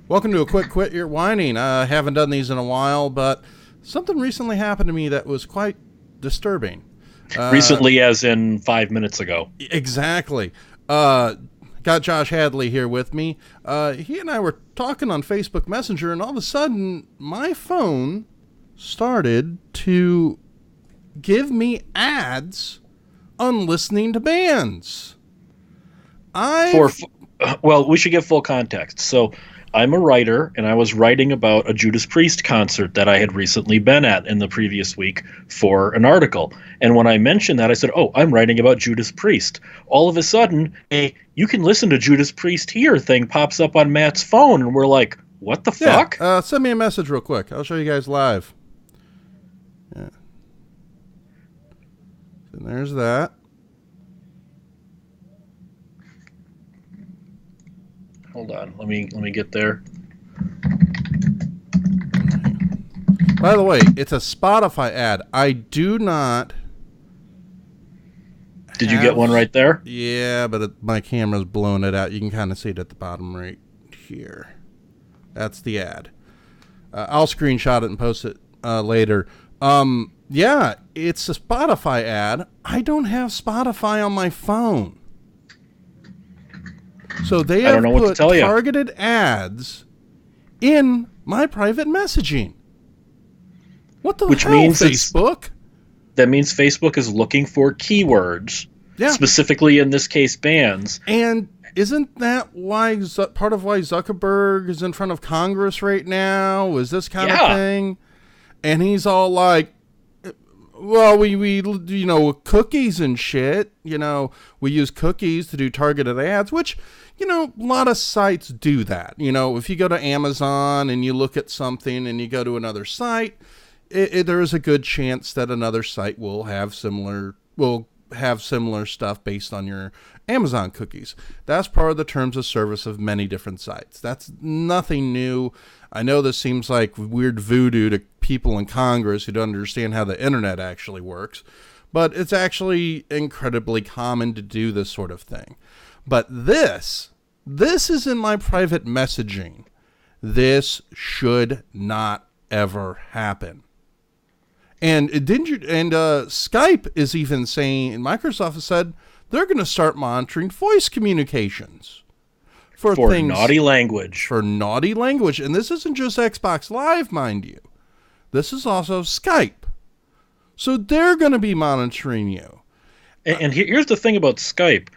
Welcome to a quick quit. You're whining. I haven't done these in a while, but something recently happened to me that was quite disturbing. Recently, as in 5 minutes ago. Exactly. Got Josh Hadley here with me. He and I were talking on Facebook Messenger, and all of a sudden, my phone started to give me ads on listening to bands. Well, we should give full context. So I'm a writer, and I was writing about a Judas Priest concert that I had recently been at in the previous week for an article. And when I mentioned that, I said, oh, I'm writing about Judas Priest. All of a sudden, you can listen to Judas Priest here thing pops up on Matt's phone, and we're like, what the fuck? Send me a message real quick. I'll show you guys live. Yeah. And there's that. Hold on, let me get there. By the way, it's a Spotify ad. I do not. Did you get one right there? Yeah, but my camera's blowing it out. You can kind of see it at the bottom right here. That's the ad. I'll screenshot it and post it later. Yeah, it's a Spotify ad. I don't have Spotify on my phone. So they have put targeted ads in my private messaging. What the hell, Facebook? That means Facebook is looking for keywords, specifically in this case bands. And isn't that why part of why Zuckerberg is in front of Congress right now? Is this kind of thing? And he's all like, well, we cookies and shit, we use cookies to do targeted ads, which, a lot of sites do that. If you go to Amazon and you look at something and you go to another site, there is a good chance that another site will have similar stuff based on your Amazon cookies. That's part of the terms of service of many different sites. That's nothing new. I know this seems like weird voodoo to people in Congress who don't understand how the internet actually works, but it's actually incredibly common to do this sort of thing. But this is in my private messaging. This should not ever happen. And Skype is even saying, and Microsoft has said, they're going to start monitoring voice communications for things, naughty language. For naughty language. And this isn't just Xbox Live, mind you. This is also Skype. So they're going to be monitoring you. And here's the thing about Skype.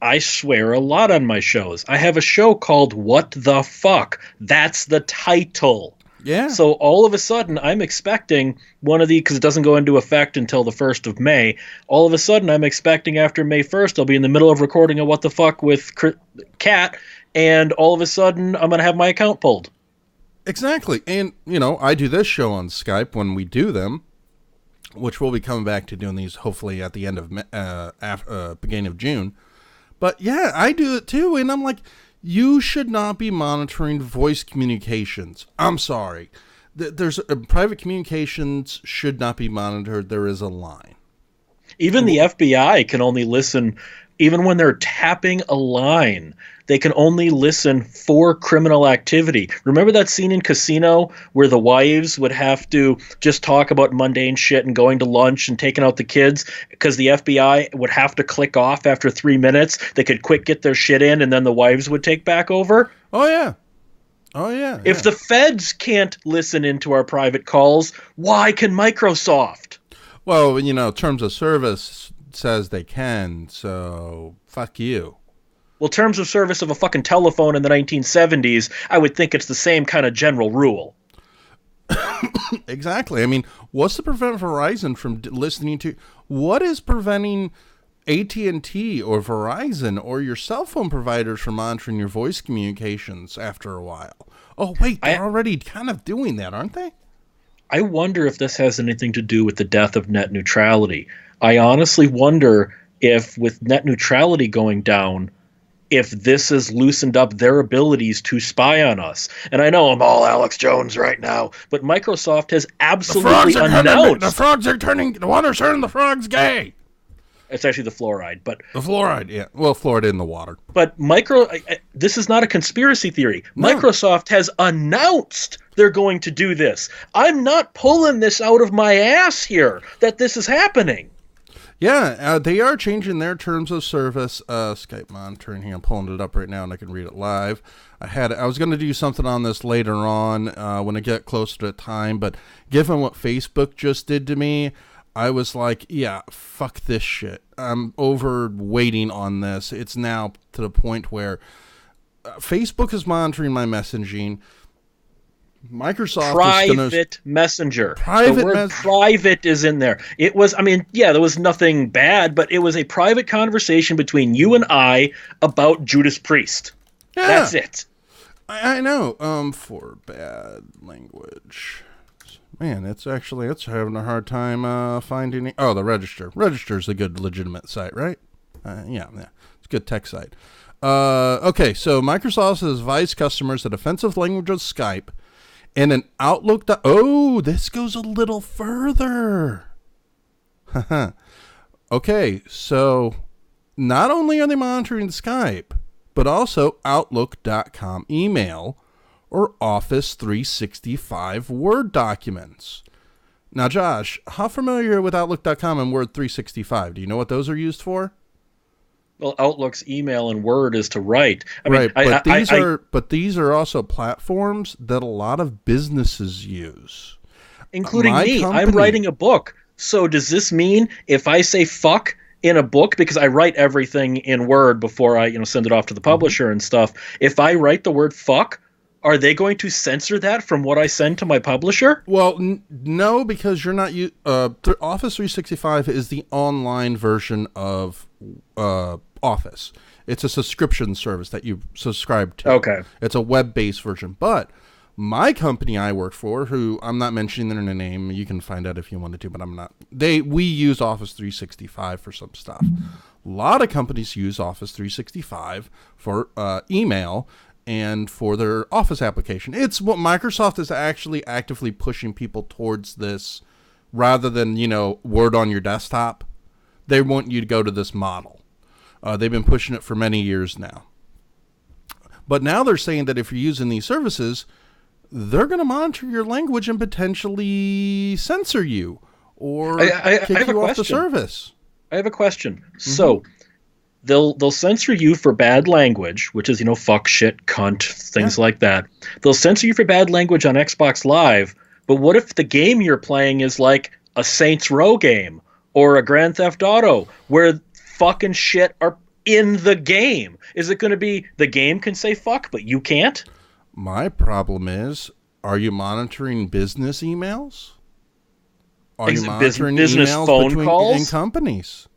I swear a lot on my shows. I have a show called What the Fuck? That's the title. Yeah. So all of a sudden, I'm expecting one of because it doesn't go into effect until the 1st of May. All of a sudden, I'm expecting after May 1st, I'll be in the middle of recording a What the Fuck with Kat, and all of a sudden, I'm going to have my account pulled. Exactly. And, I do this show on Skype when we do them, which we'll be coming back to doing these hopefully at the end of beginning of June. But yeah, I do it too. And I'm like, you should not be monitoring voice communications. I'm sorry. There's private communications should not be monitored. There is a line. Even the FBI can only listen, even when they're tapping a line, they can only listen for criminal activity. Remember that scene in Casino where the wives would have to just talk about mundane shit and going to lunch and taking out the kids because the FBI would have to click off after 3 minutes? They could quick get their shit in and then the wives would take back over? Oh, yeah. Oh, yeah. If the feds can't listen into our private calls, why can Microsoft? Well, terms of service says they can, so fuck you. Well, terms of service of a fucking telephone in the 1970s, I would think it's the same kind of general rule. Exactly. I mean, what's to prevent Verizon from listening to... What is preventing AT&T or Verizon or your cell phone providers from monitoring your voice communications after a while? Oh, wait, they're already kind of doing that, aren't they? I wonder if this has anything to do with the death of net neutrality. I honestly wonder if, with net neutrality going down, if this has loosened up their abilities to spy on us. And I know I'm all Alex Jones right now, but Microsoft has absolutely announced... The water's turning the frogs gay. It's actually the fluoride, but... The fluoride, yeah. Well, fluoride in the water. But this is not a conspiracy theory. No. Microsoft has announced they're going to do this. I'm not pulling this out of my ass here that this is happening. Yeah, they are changing their terms of service. Skype monitoring here. I'm pulling it up right now, and I can read it live. I was going to do something on this later on when I get closer to time, but given what Facebook just did to me, I was like, yeah, fuck this shit. I'm over waiting on this. It's now to the point where Facebook is monitoring my messaging. Microsoft private messenger. The word private is in there. It was, there was nothing bad, but it was a private conversation between you and I about Judas Priest. Yeah. That's it. I know. For bad language. Man, it's having a hard time finding it. Oh, the Register. Register's a good legitimate site, right? Yeah. It's a good tech site. Okay, so Microsoft has advised customers that offensive language of Skype and an Outlook. Oh, this goes a little further. Okay, so not only are they monitoring Skype, but also Outlook.com email or Office 365 Word documents. Now, Josh, how familiar with Outlook.com and Word 365? Do you know what those are used for? Well, Outlook's email and Word is to write. But these are also platforms that a lot of businesses use, including me. I'm writing a book. So does this mean if I say fuck in a book, because I write everything in Word before I send it off to the publisher and stuff, if I write the word fuck, are they going to censor that from what I send to my publisher? Well, no, because you're not. Office 365 is the online version of Office. It's a subscription service that you subscribe to. Okay. It's a web-based version. But my company I work for, who I'm not mentioning their name, you can find out if you wanted to, but I'm not. We use Office 365 for some stuff. A lot of companies use Office 365 for email and for their Office application. It's what Microsoft is actually actively pushing people towards this rather than, Word on your desktop. They want you to go to this model. They've been pushing it for many years now. But now they're saying that if you're using these services, they're going to monitor your language and potentially censor you or kick you off the service. I have a question. Mm-hmm. So they'll censor you for bad language, which is, fuck, shit, cunt, things like that. They'll censor you for bad language on Xbox Live, but what if the game you're playing is like a Saints Row game or a Grand Theft Auto where fuck and shit are in the game? Is it going to be the game can say fuck, but you can't? My problem is, are you monitoring business emails? Are you monitoring business emails phone calls in companies?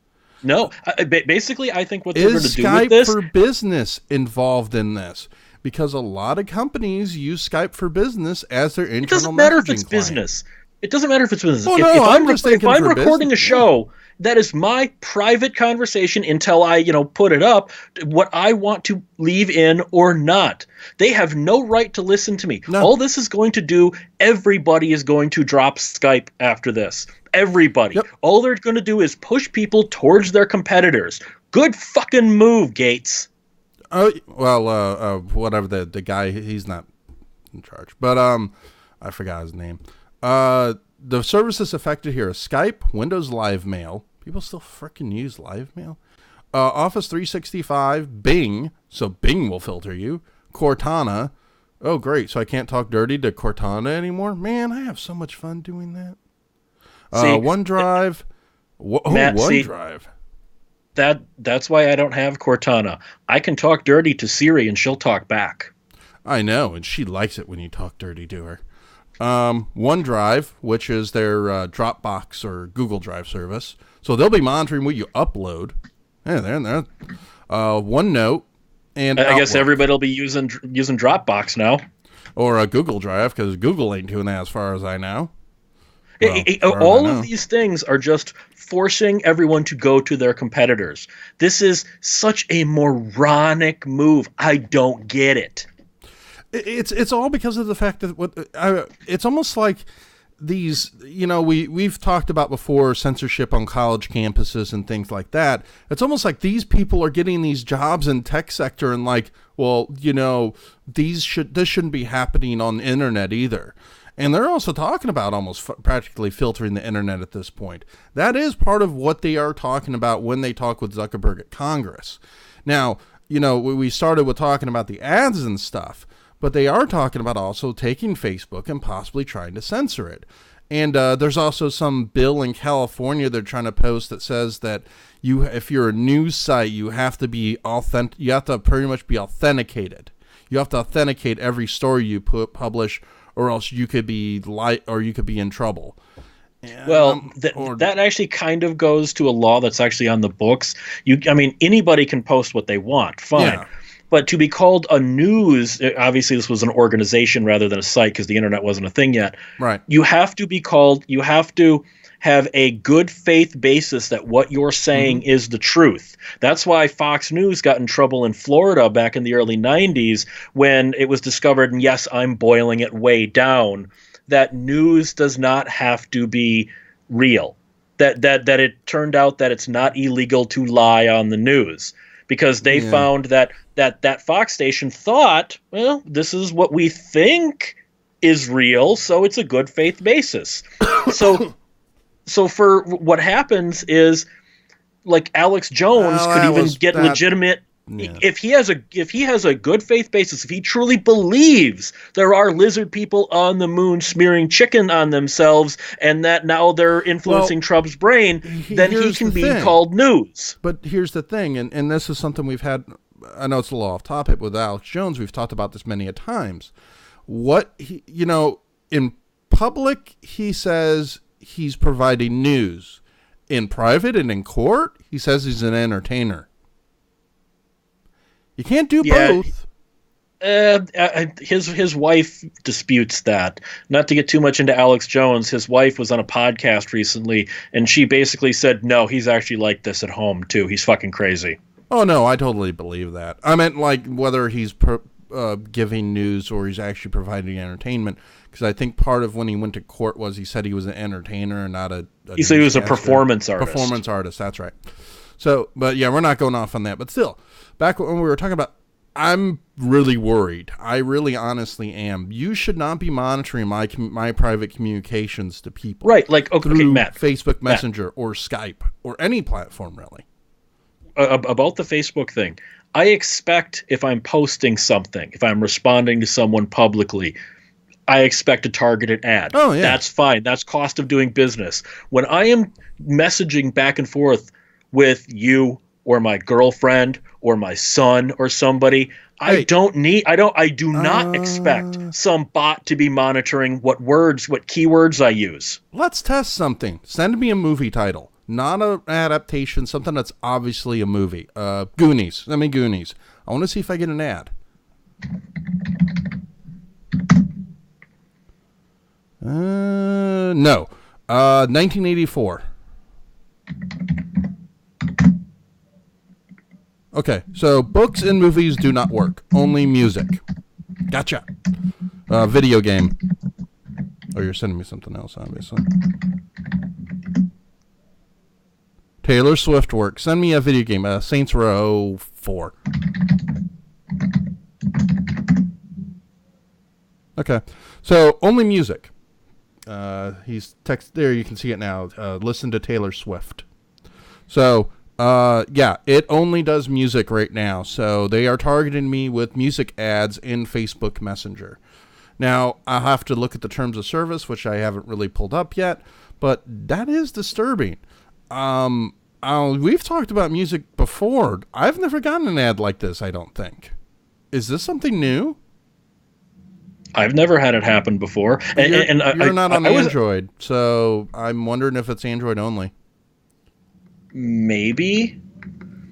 No. Basically, I think what they're going to do with this... Is Skype for Business involved in this? Because a lot of companies use Skype for Business as their internal messaging client. It doesn't matter if it's business. It doesn't matter if it's business. Well, if I'm recording a show, that is my private conversation until I, put it up, what I want to leave in or not. They have no right to listen to me. No. All this is going to do, everybody is going to drop Skype after this. Everybody. Yep. All they're going to do is push people towards their competitors. Good fucking move, Gates. Oh, well, whatever the guy, he's not in charge. But I forgot his name. The services affected here are Skype, Windows Live Mail. People still freaking use Live Mail. Office 365, Bing. So Bing will filter you. Cortana. Oh, great. So I can't talk dirty to Cortana anymore? Man, I have so much fun doing that. OneDrive. OneDrive. That's why I don't have Cortana. I can talk dirty to Siri and she'll talk back. I know, and she likes it when you talk dirty to her. OneDrive, which is their Dropbox or Google Drive service. So they'll be monitoring what you upload. Yeah, there. OneNote and I guess everybody will be using Dropbox now. Or a Google Drive, because Google ain't doing that as far as I know. All of these things are just forcing everyone to go to their competitors. This is such a moronic move. I don't get it. It's all because of the fact that it's almost like these, we've talked about before censorship on college campuses and things like that. It's almost like these people are getting these jobs in tech sector and like, well, this shouldn't be happening on the internet either. And they're also talking about almost practically filtering the internet at this point. That is part of what they are talking about when they talk with Zuckerberg at Congress. Now, we started with talking about the ads and stuff, but they are talking about also taking Facebook and possibly trying to censor it. And there's also some bill in California they're trying to post that says that if you're a news site, you have to be you have to pretty much be authenticated. You have to authenticate every story you publish, or else you could be in trouble. Well, that actually kind of goes to a law that's actually on the books. Anybody can post what they want, fine. Yeah. But to be called a news, obviously this was an organization rather than a site because the internet wasn't a thing yet. Right. You have to have a good faith basis that what you're saying is the truth. That's why Fox News got in trouble in Florida back in the early 90s when it was discovered, and yes, I'm boiling it way down, that news does not have to be real. That it turned out that it's not illegal to lie on the news because they found that Fox station thought, well, this is what we think is real, so it's a good faith basis. So for what happens is, like Alex Jones could even get legitimate. Yeah. If he has a good faith basis, if he truly believes there are lizard people on the moon smearing chicken on themselves and that now they're influencing Trump's brain, then he can be called news. But here's the thing, and this is something we've had. I know it's a little off topic with Alex Jones. We've talked about this many a times. In public, he says he's providing news. In private and in court, he says he's an entertainer. You can't do both. His wife disputes that. Not to get too much into Alex Jones, his wife was on a podcast recently, and she basically said, no, he's actually like this at home, too. He's fucking crazy. Oh, no, I totally believe that. I meant, like, whether he's giving news or he's actually providing entertainment, because I think part of when he went to court was he said he was an entertainer and not a he said he was a performance artist. Performance artist, that's right. So, but yeah, we're not going off on that. But still, back when we were talking about, I'm really worried. I really honestly am. You should not be monitoring my private communications to people. Right, like, okay, Matt. Facebook Messenger or Skype or any platform, really. About the Facebook thing, I expect if I'm posting something, if I'm responding to someone publicly, I expect a targeted ad. Oh, yeah. That's fine. That's cost of doing business. When I am messaging back and forth with you or my girlfriend or my son or somebody, I do not expect some bot to be monitoring what keywords I use. Let's test something. Send me a movie title. Not an adaptation, something that's obviously a movie. Goonies. Send me Goonies. I want to see if I get an ad. No. 1984. Okay, so books and movies do not work. Only music. Gotcha. Video game. Oh, you're sending me something else, obviously. Taylor Swift works. Send me a video game. Saints Row 4. Okay, so only music. He's text there. You can see it now. Listen to Taylor Swift. So, yeah, it only does music right now. So they are targeting me with music ads in Facebook Messenger. Now, I'll have to look at the terms of service, which I haven't really pulled up yet, but that is disturbing. We've talked about music before. I've never gotten an ad like this, I don't think. Is this something new? I've never had it happen before. You're not on Android, so I'm wondering if it's Android only. Maybe.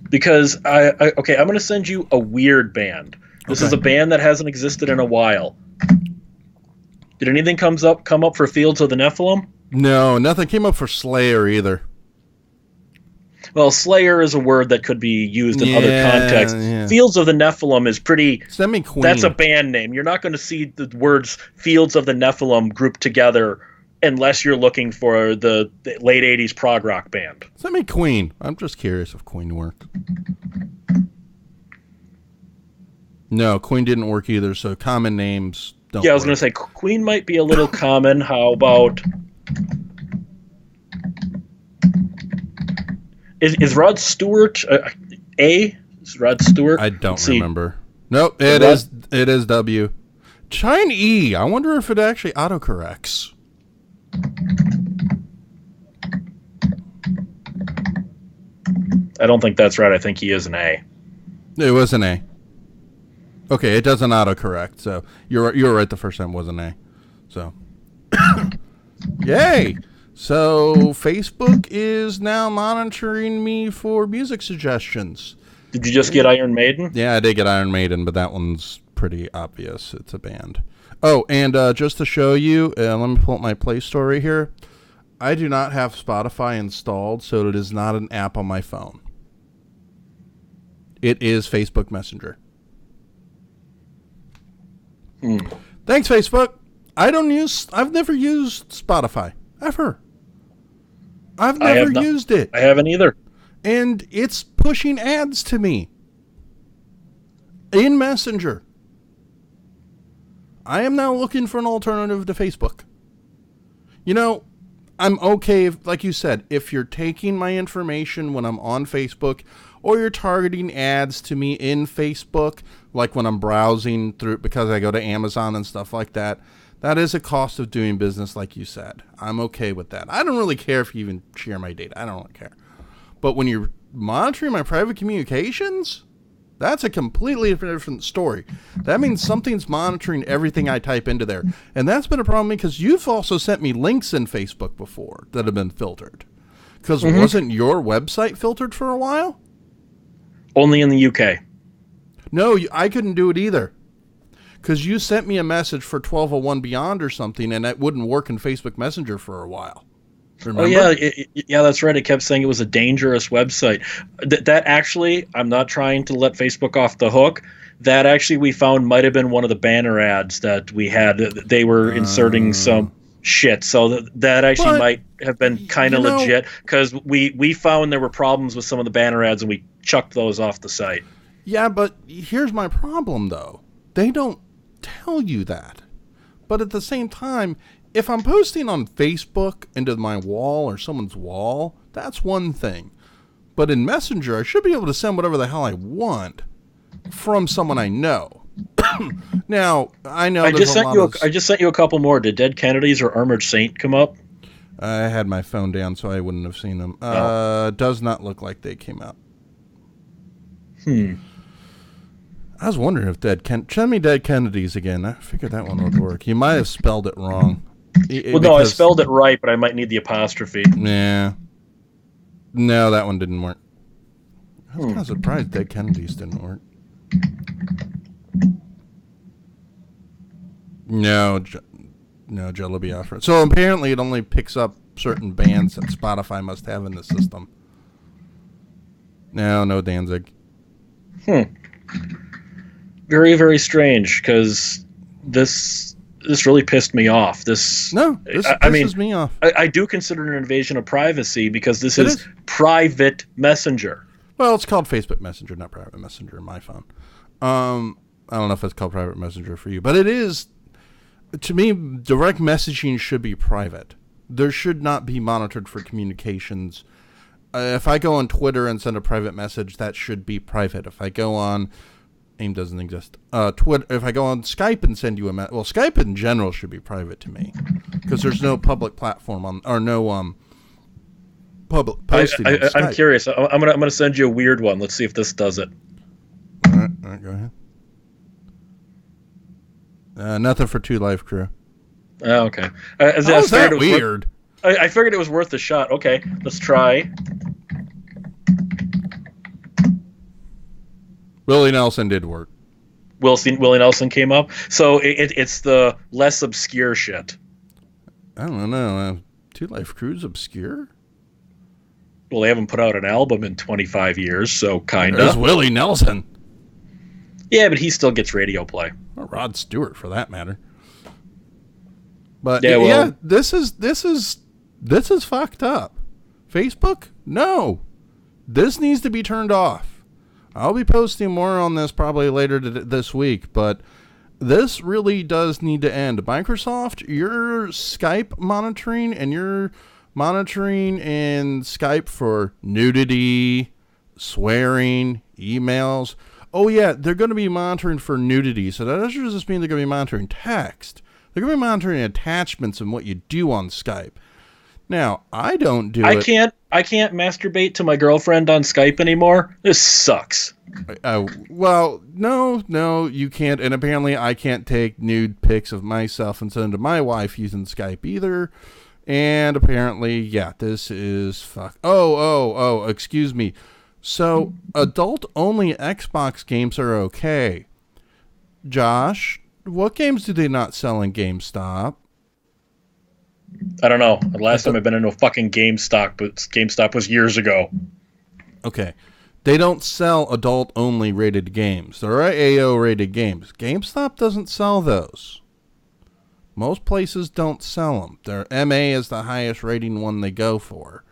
Because, I'm going to send you a weird band. This is a band that hasn't existed in a while. Did anything come up for Fields of the Nephilim? No, nothing came up for Slayer either. Well, Slayer is a word that could be used in other contexts. Yeah. Fields of the Nephilim is pretty... Send me Queen. That's a band name. You're not going to see the words Fields of the Nephilim grouped together unless you're looking for the late 80s prog rock band. Send me Queen. I'm just curious if Queen worked. No, Queen didn't work either, so common names don't work. I was going to say, Queen might be a little common. How about... Is Rod Stewart A? Is Rod Stewart? I don't remember. Nope, it is W. Chine E. I wonder if it actually autocorrects. I don't think that's right. I think he is an A. It was an A. Okay, it doesn't autocorrect, so you're right the first time it was an A. So, yay! So, Facebook is now monitoring me for music suggestions. Did you just get Iron Maiden? Yeah, I did get Iron Maiden, but that one's pretty obvious. It's a band. Oh, and just to show you, let me pull up my Play Store right here. I do not have Spotify installed, so it is not an app on my phone. It is Facebook Messenger. Thanks, Facebook. I've never used Spotify. Ever. I've never used it. I haven't either. And it's pushing ads to me in Messenger. I am now looking for an alternative to Facebook. You know, I'm okay, like you said, if you're taking my information when I'm on Facebook or you're targeting ads to me in Facebook, like when I'm browsing through, because I go to Amazon and stuff like that. That is a cost of doing business, like you said. I'm okay with that. I don't really care if you even share my data. I don't really care. But when you're monitoring my private communications, that's a completely different story. That means something's monitoring everything I type into there. And that's been a problem because you've also sent me links in Facebook before that have been filtered. Because wasn't your website filtered for a while? Only in the UK. No, I couldn't do it either. Because you sent me a message for 1201 Beyond or something, and that wouldn't work in Facebook Messenger for a while. Remember? Oh, yeah, that's right. It kept saying it was a dangerous website. That actually, I'm not trying to let Facebook off the hook. That actually we found might have been one of the banner ads that we had. They were inserting some shit. So that actually might have been kind of legit because we found there were problems with some of the banner ads and we chucked those off the site. Yeah, but here's my problem, though. They don't tell you that. But at the same time, if I'm posting on Facebook into my wall or someone's wall, that's one thing. But in Messenger, I should be able to send whatever the hell I want from someone I know. Now, I know I just sent you a couple more. Did Dead Kennedys or Armored Saint come up? I had my phone down, so I wouldn't have seen them. Does not look like they came out. I was wondering if send me Dead Kennedys again. I figured that one would work. You might have spelled it wrong. No, I spelled it right, but I might need the apostrophe. Yeah. No, that one didn't work. I was kind of surprised Dead Kennedys didn't work. No, Jello Biafra. So apparently it only picks up certain bands that Spotify must have in the system. No Danzig. Very, very strange, because this really pissed me off. This pisses me off. I do consider it an invasion of privacy because this is private Messenger. Well, it's called Facebook Messenger, not private Messenger in my phone. I don't know if it's called private Messenger for you, but it is. To me, direct messaging should be private. There should not be monitored for communications. If I go on Twitter and send a private message, that should be private. If I go on AIM doesn't exist. Twitter. If I go on Skype and send you a message, well, Skype in general should be private to me because there's no public platform no public posting. I'm curious. I'm gonna send you a weird one. Let's see if this does it. All right, go ahead. Nothing for Two Life Crew. Oh, okay. How's that weird? I figured it was worth a shot. Okay, let's try. Willie Nelson did work. Willie Nelson came up. So it's the less obscure shit. I don't know. Two Life Crew's obscure? Well, they haven't put out an album in 25 years, so kind of. There's Willie Nelson. Yeah, but he still gets radio play. Or Rod Stewart, for that matter. But yeah, well, this is fucked up. Facebook, no, this needs to be turned off. I'll be posting more on this probably later this week, but this really does need to end. Microsoft, your Skype monitoring and your monitoring in Skype for nudity, swearing, emails. Oh yeah, they're going to be monitoring for nudity. So that doesn't just mean they're going to be monitoring text. They're going to be monitoring attachments and what you do on Skype. Now, I don't do it. I can't masturbate to my girlfriend on Skype anymore. This sucks. Well, no, you can't. And apparently I can't take nude pics of myself and send them to my wife using Skype either. And apparently, yeah, this is fuck. Oh, excuse me. So, adult-only Xbox games are okay. Josh, what games do they not sell in GameStop? I don't know. The last time I've been into a fucking GameStop was years ago. Okay. They don't sell adult-only rated games. There are AO rated games. GameStop doesn't sell those. Most places don't sell them. Their MA is the highest rating one they go for.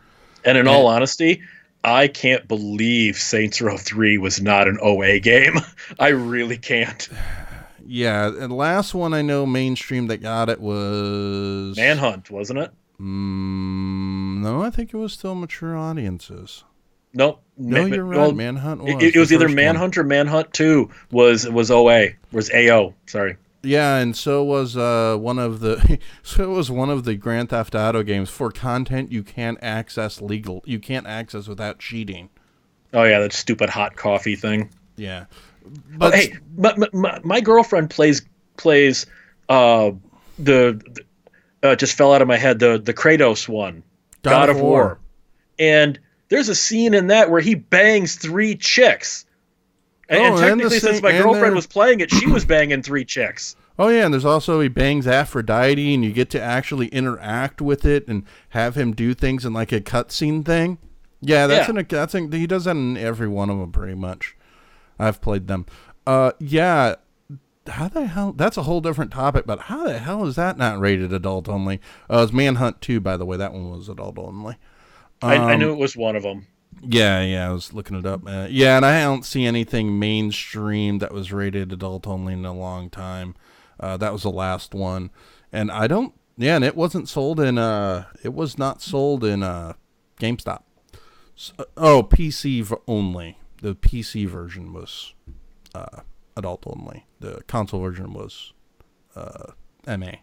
And in all honesty, I can't believe Saints Row 3 was not an OA game. I really can't. Yeah, the last one I know mainstream that got it was... Manhunt, wasn't it? No, I think it was still mature audiences. Nope. No, you're right. Well, Manhunt was. It was either Manhunt or Manhunt 2 was OA. Was AO, sorry. Yeah, and so was one of the Grand Theft Auto games for content you can't access without cheating. Oh yeah, that stupid hot coffee thing. Yeah. But hey, my girlfriend plays just fell out of my head, the Kratos one, God of War. And there's a scene in that where he bangs 3 chicks. And technically, since my girlfriend was playing it, she was banging 3 chicks. Oh yeah, and there's also he bangs Aphrodite, and you get to actually interact with it and have him do things in like a cutscene thing. Yeah, he does that in every one of them pretty much. I've played them. Yeah, how the hell? That's a whole different topic, but how the hell is that not rated adult only? It was Manhunt 2, by the way. That one was adult only. I knew it was one of them. Yeah, I was looking it up. Yeah, and I don't see anything mainstream that was rated adult only in a long time. That was the last one. And I don't... Yeah, and it wasn't sold in... it was not sold in GameStop. PC only. The PC version was adult only. The console version was MA.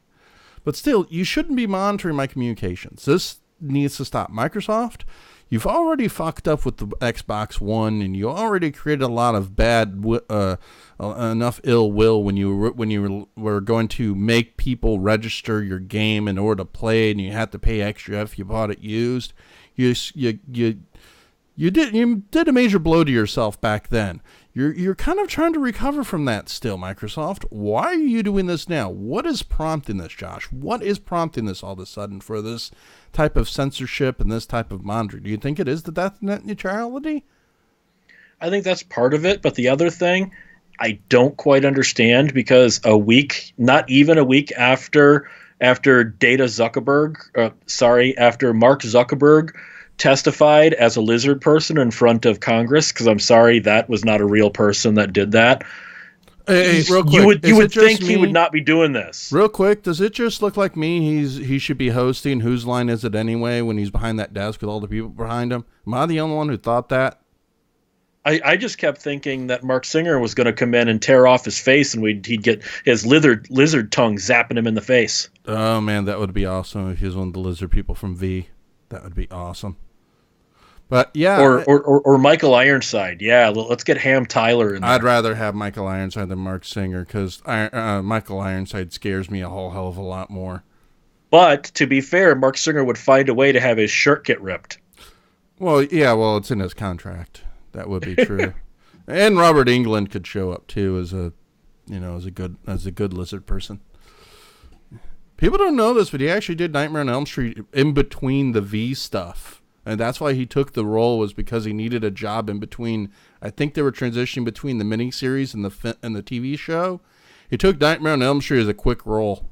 But still, you shouldn't be monitoring my communications. This needs to stop. Microsoft, you've already fucked up with the Xbox One, and you already created a lot of bad, enough ill will when you were going to make people register your game in order to play, and you had to pay extra if you bought it used. You did a major blow to yourself back then. You're kind of trying to recover from that still, Microsoft. Why are you doing this now? What is prompting this, Josh? What is prompting this all of a sudden for this type of censorship and this type of monitoring? Do you think it is the death net neutrality? I think that's part of it, but the other thing I don't quite understand, because not even a week after after Mark Zuckerberg testified as a lizard person in front of Congress, because I'm sorry, that was not a real person that did that. Hey, real quick, you would think he would not be doing this. Real quick, does it just look like me? He should be hosting Whose Line Is It Anyway when he's behind that desk with all the people behind him? Am I the only one who thought that? I just kept thinking that Mark Singer was going to come in and tear off his face, and he'd get his lizard tongue zapping him in the face. Oh man, that would be awesome if he was one of the lizard people from V. That would be awesome. But yeah, or Michael Ironside. Yeah, let's get Ham Tyler in there. I'd rather have Michael Ironside than Mark Singer, because Michael Ironside scares me a whole hell of a lot more. But to be fair, Mark Singer would find a way to have his shirt get ripped. Well, yeah, it's in his contract. That would be true. And Robert Englund could show up too as a good lizard person. People don't know this, but he actually did Nightmare on Elm Street in between the V stuff. And that's why he took the role, was because he needed a job in between. I think they were transitioning between the miniseries and the TV show. He took Nightmare on Elm Street as a quick role.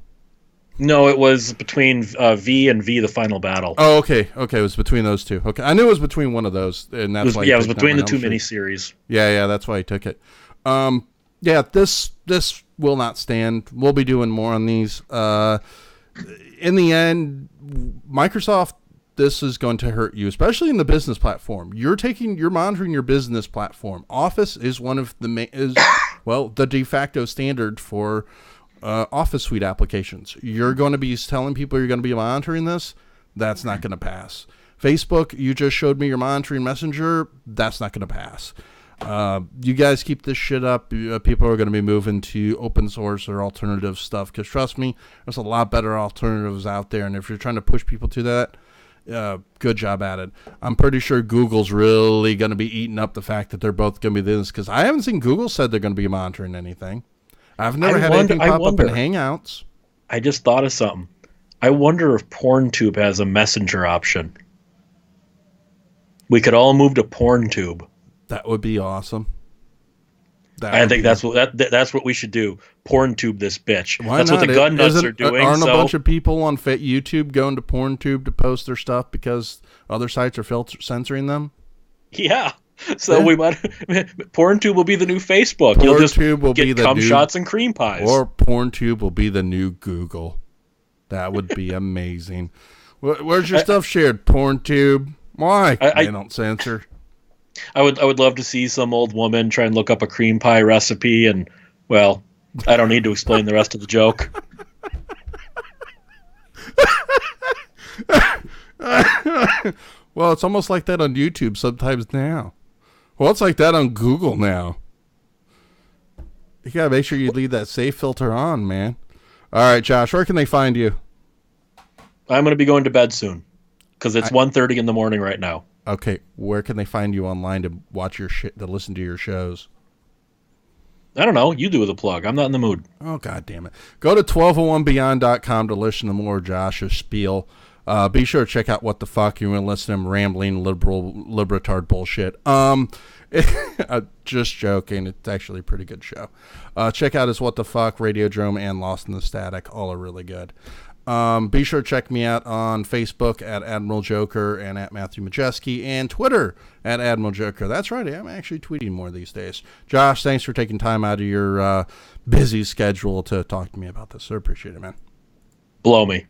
No, it was between V and V, the Final Battle. Oh, okay. Okay, it was between those two. Okay, I knew it was between one of those, and that's why. Yeah, it was between the two miniseries. Yeah, that's why he took it. Yeah, this will not stand. We'll be doing more on these. In the end, Microsoft, this is going to hurt you, especially in the business platform. You're monitoring your business platform. Office is one of the the de facto standard for Office Suite applications. You're going to be telling people you're going to be monitoring this. That's not going to pass. Facebook, you just showed me you're monitoring Messenger. That's not going to pass. You guys keep this shit up. People are going to be moving to open source or alternative stuff, because trust me, there's a lot better alternatives out there. And if you're trying to push people to that, good job at it. I'm pretty sure Google's really going to be eating up the fact that they're both going to be this, because I haven't seen Google said they're going to be monitoring anything. I've never had anything pop up in Hangouts. I just thought of something. I wonder if PornTube has a messenger option. We could all move to PornTube. That would be awesome. I think that's what we should do. PornTube this bitch. Why that's not? What the gun nuts are doing. Aren't a bunch of people on YouTube going to PornTube to post their stuff because other sites are censoring them? Yeah. So we might. PornTube will be the new Facebook. You'll just get cum shots and cream pies. Or PornTube will be the new Google. That would be amazing. Where's your stuff shared? PornTube? Why? They don't censor. I would love to see some old woman try and look up a cream pie recipe, and well, I don't need to explain the rest of the joke. Well, it's almost like that on YouTube sometimes now. Well, it's like that on Google now. You gotta make sure you leave that safe filter on, man. All right, Josh, where can they find you? I'm going to be going to bed soon because it's 1:30 in the morning right now. Okay, where can they find you online to watch your shit, to listen to your shows? I don't know. You do the plug. I'm not in the mood. Oh, God damn it. Go to 1201beyond.com to listen to more Josh's spiel. Be sure to check out What the Fuck. You want to listen to him rambling libertard bullshit. Just joking. It's actually a pretty good show. Check out his What the Fuck, Radiodrome, and Lost in the Static. All are really good. Be sure to check me out on Facebook at Admiral Joker and at Matthew Maciejewski, and Twitter at Admiral Joker. That's right. I'm actually tweeting more these days. Josh, thanks for taking time out of your busy schedule to talk to me about this. I appreciate it, man. Blow me.